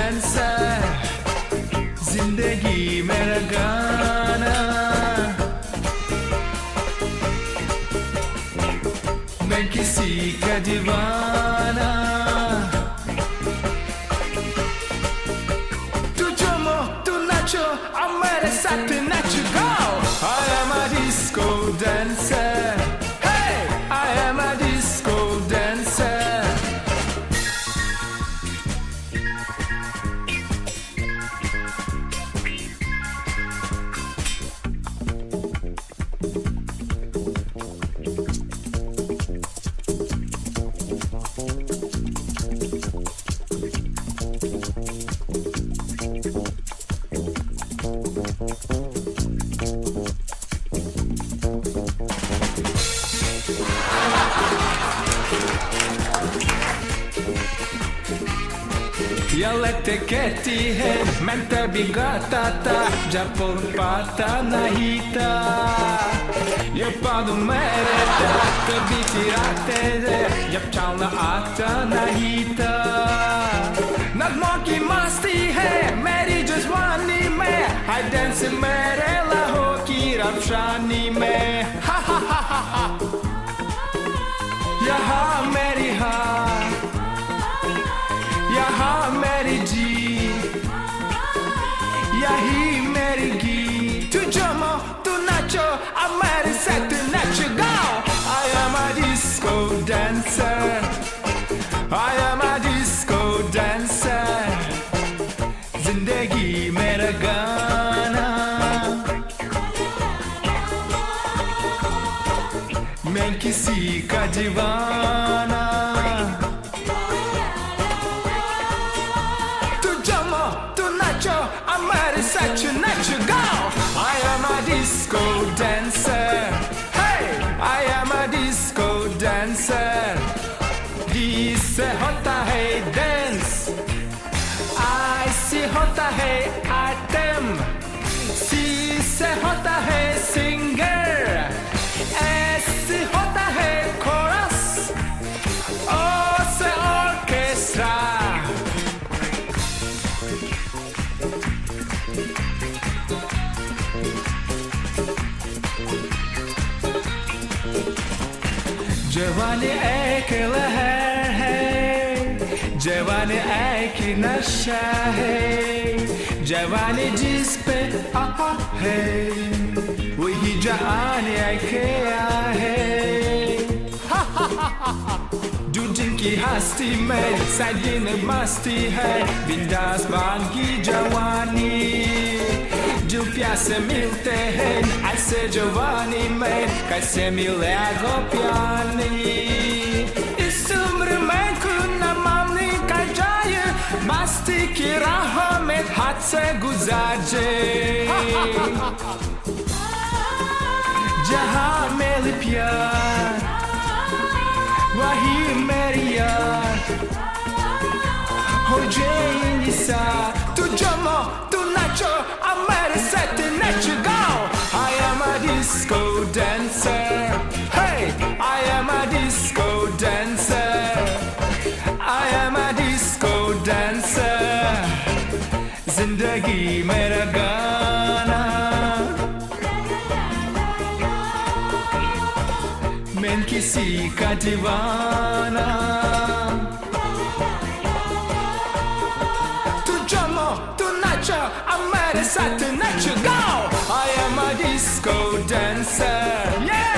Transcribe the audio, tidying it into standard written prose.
dancer, जिंदगी मेरा गाना, मैं किसी का दीवाना। तू झूमो तू नाचो अब मेरे साथ नाच गाओ। I am a disco dancer, hey, I am a disco dancer. Io lette che ti hai mente bigatata, già polpata nahita. Io padu mereta, te bitirate, io chalna ata nahita. Nad moki masti hai, meri jazwani me, I dance mere la hoki rabshani me. Ha ha ha ha ha. Yaha meri ha. यहाँ मेरी जी, यही मेरी गीत। तू झूमो तू नाचो अब मेरे साथ नाच गाओ। I am a disco dancer, I am a disco dancer, जिंदगी मेरा गाना, मैं किसी का दीवाना। Such a natural girl. I am a disco dancer. Hey, I am a disco dancer. This hota hai dance. I see hota hai item. C se hota hai singer. S hota hai chorus. O se orchestra. जवानी एक लहर है, जवानी एक नशा है, जवानी जिस पे आता है वही जवानी क्या है। जो जिनकी हस्ती में सदिन मस्ती है, बिंदास बान की जवानी। जो प्यासे मिलते हैं ऐसे जवानी में, कैसे मिलेगा प्यानी। इस उम्र में खुना मामनी का जाए, मस्ती की राह में हाथ से गुजार जाए। जहाँ मेरे प्यार वही मेरी यार, हो जाएंगी साथ। तू झूमो तू नाचो अब मेरे साथ नाच गाओ। I am a disco dancer, hey, I am a disco dancer, I am a disco dancer, जिंदगी मेरा गाना, मैं किसी का दीवाना। तू झूमो तू नाचो अब मेरे साथ नाच गाओ। I am a disco dancer, yeah.